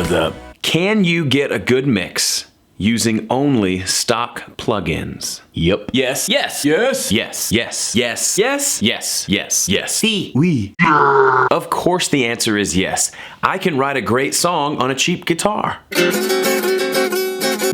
What's up? Can you get a good mix using only stock plugins? Yep. Yes. Yes. Yes. Yes. Yes. Yes. Yes. Yes. Yes. Yes. See. Oui. Of course the answer is yes. I can write a great song on a cheap guitar.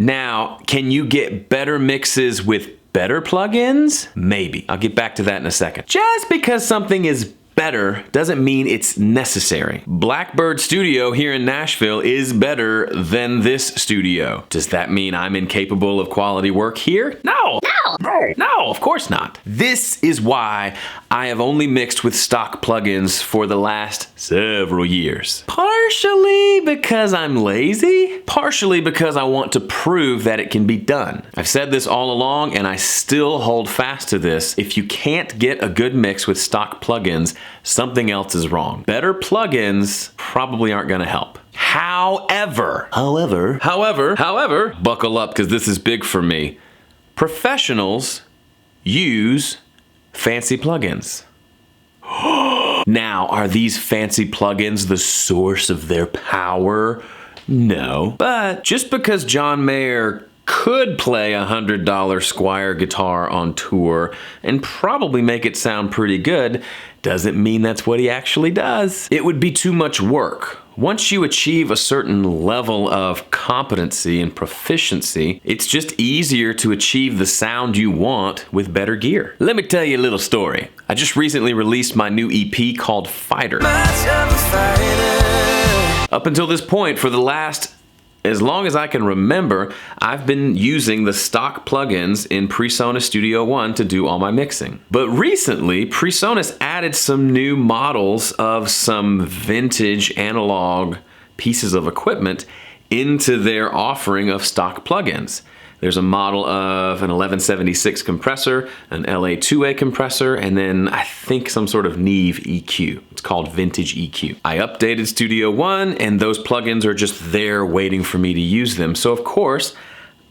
Now, can you get better mixes with better plugins? Maybe. I'll get back to that in a second. Just because something is better doesn't mean it's necessary. Blackbird Studio here in Nashville is better than this studio. Does that mean I'm incapable of quality work here? No. No, of course not. This is why I have only mixed with stock plugins for the last several years. Partially because I'm lazy, partially because I want to prove that it can be done. I've said this all along and I still hold fast to this. If you can't get a good mix with stock plugins, something else is wrong. Better plugins probably aren't gonna help. However, buckle up because this is big for me. Professionals use fancy plugins. Now, are these fancy plugins the source of their power? No. But just because John Mayer could play a $100 Squire guitar on tour and probably make it sound pretty good, doesn't mean that's what he actually does. It would be too much work. Once you achieve a certain level of competency and proficiency, it's just easier to achieve the sound you want with better gear. Let me tell you a little story. I just recently released my new EP called Fighter. Up until this point, for the last as long as I can remember, I've been using the stock plugins in PreSonus Studio One to do all my mixing. But recently, PreSonus added some new models of some vintage analog pieces of equipment into their offering of stock plugins. There's a model of an 1176 compressor, an LA2A compressor, and then I think some sort of Neve EQ. It's called Vintage EQ. I updated Studio One and those plugins are just there waiting for me to use them. So of course,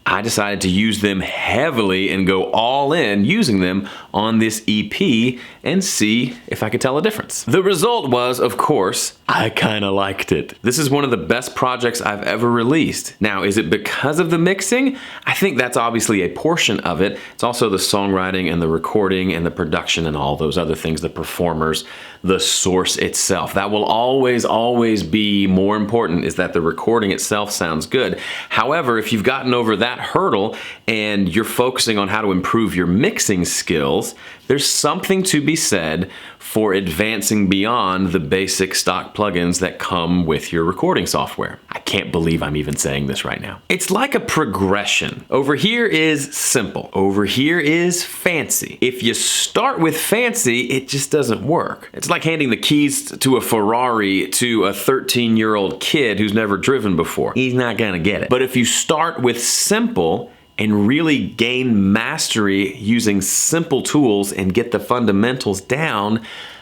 I decided to use them heavily and go all in using them on this EP and see if I could tell a difference. The result was, of course, I kinda liked it. This is one of the best projects I've ever released. Now, is it because of the mixing? I think that's obviously a portion of it. It's also the songwriting and the recording and the production and all those other things, the performers, the source itself. That will always be more important, is that the recording itself sounds good. However, if you've gotten over that hurdle and you're focusing on how to improve your mixing skills, there's something to be said for advancing beyond the basic stock plugins that come with your recording software. I can't believe I'm even saying this right now. It's like a progression. Over here is simple. Over here is fancy. If you start with fancy, it just doesn't work. It's like handing the keys to a Ferrari to a 13-year-old kid who's never driven before. He's not gonna get it. But if you start with simple and really gain mastery using simple tools and get the fundamentals down,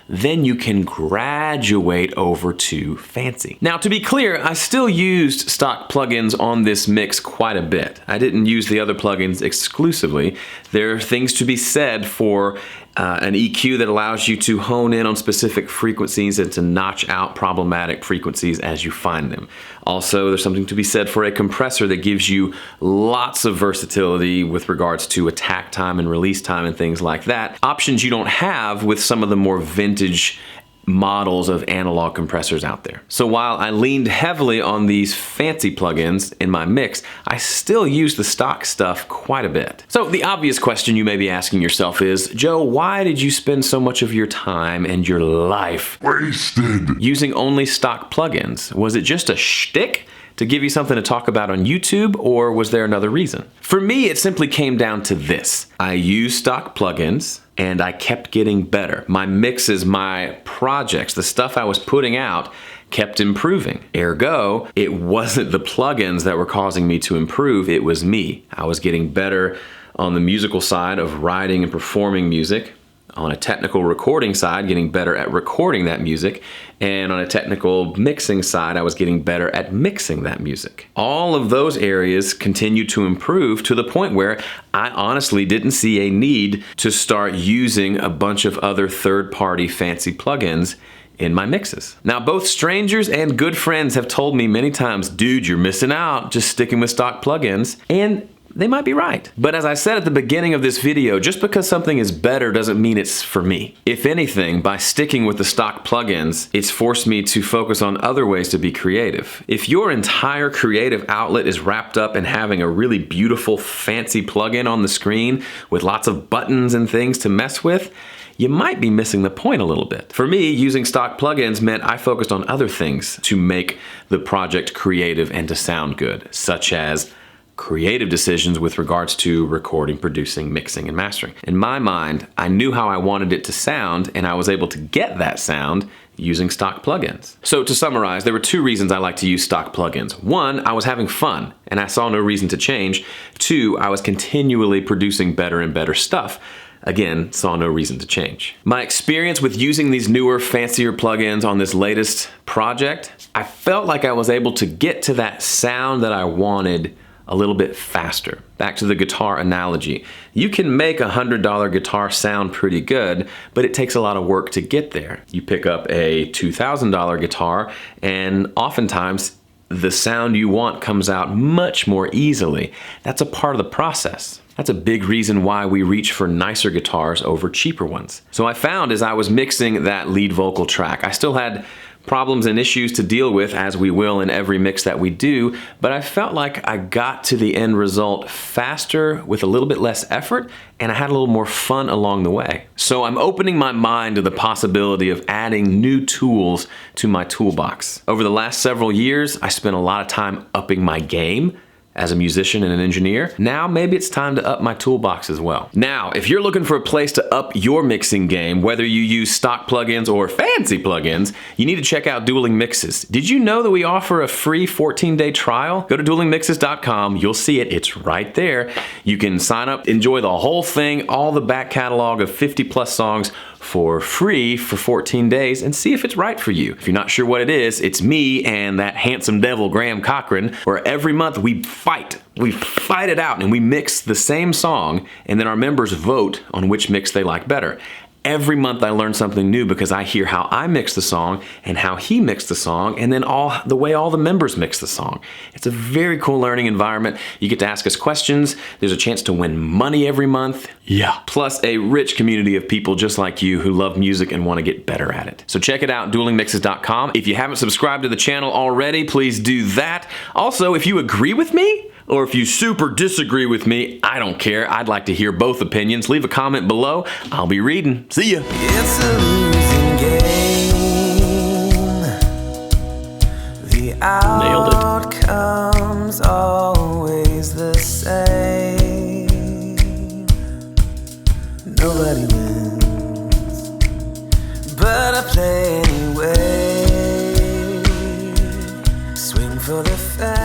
then you can graduate over to fancy. Now, to be clear, I still used stock plugins on this mix quite a bit. I didn't use the other plugins exclusively. There are things to be said for an EQ that allows you to hone in on specific frequencies and to notch out problematic frequencies as you find them. Also, there's something to be said for a compressor that gives you lots of versatility with regards to attack time and release time and things like that. Options you don't have with some of the more vintage models of analog compressors out there. So while I leaned heavily on these fancy plugins in my mix, I still use the stock stuff quite a bit. So the obvious question you may be asking yourself is, Joe, why did you spend so much of your time and your life wasted using only stock plugins? Was it just a shtick to give you something to talk about on YouTube, or was there another reason? For me, it simply came down to this. I used stock plugins and I kept getting better. My mixes, my projects, the stuff I was putting out kept improving. Ergo, it wasn't the plugins that were causing me to improve, it was me. I was getting better on the musical side of writing and performing music. On a technical recording side, getting better at recording that music. And on a technical mixing side, I was getting better at mixing that music. All of those areas continued to improve to the point where I honestly didn't see a need to start using a bunch of other third-party fancy plugins in my mixes. Now, both strangers and good friends have told me many times, dude, you're missing out just sticking with stock plugins. And they might be right. But as I said at the beginning of this video, just because something is better doesn't mean it's for me. If anything, by sticking with the stock plugins, it's forced me to focus on other ways to be creative. If your entire creative outlet is wrapped up in having a really beautiful, fancy plugin on the screen with lots of buttons and things to mess with, you might be missing the point a little bit. For me, using stock plugins meant I focused on other things to make the project creative and to sound good, such as creative decisions with regards to recording, producing, mixing, and mastering. In my mind, I knew how I wanted it to sound, and I was able to get that sound using stock plugins. So to summarize, there were two reasons I like to use stock plugins. One, I was having fun, and I saw no reason to change. Two, I was continually producing better and better stuff. Again, saw no reason to change. My experience with using these newer, fancier plugins on this latest project, I felt like I was able to get to that sound that I wanted a little bit faster. Back to the guitar analogy. You can make a $100 guitar sound pretty good, but it takes a lot of work to get there. You pick up a $2,000 guitar, and oftentimes the sound you want comes out much more easily. That's a part of the process. That's a big reason why we reach for nicer guitars over cheaper ones. So I found as I was mixing that lead vocal track, I still had problems and issues to deal with, as we will in every mix that we do, but I felt like I got to the end result faster with a little bit less effort, and I had a little more fun along the way. So I'm opening my mind to the possibility of adding new tools to my toolbox. Over the last several years, I spent a lot of time upping my game as a musician and an engineer. Now maybe it's time to up my toolbox as well. Now, if you're looking for a place to up your mixing game, whether you use stock plugins or fancy plugins, you need to check out Dueling Mixes. Did you know that we offer a free 14-day trial? Go to duelingmixes.com, you'll see it, it's right there. You can sign up, enjoy the whole thing, all the back catalog of 50+ songs for free for 14 days and see if it's right for you. If you're not sure what it is, it's me and that handsome devil Graham Cochran, where every month we fight it out and we mix the same song, and then our members vote on which mix they like better. Every month I learn something new because I hear how I mix the song and how he mixed the song, and then the way all the members mix the song. It's a very cool learning environment. You get to ask us questions. There's a chance to win money every month. Yeah. Plus a rich community of people just like you who love music and want to get better at it. So check it out, duelingmixes.com. If you haven't subscribed to the channel already, please do that. Also, if you agree with me, or if you super disagree with me, I don't care. I'd like to hear both opinions. Leave a comment below. I'll be reading. See ya. It's a losing game. The outcome's always the same. Nobody wins, but I play anyway. Swing for the fence.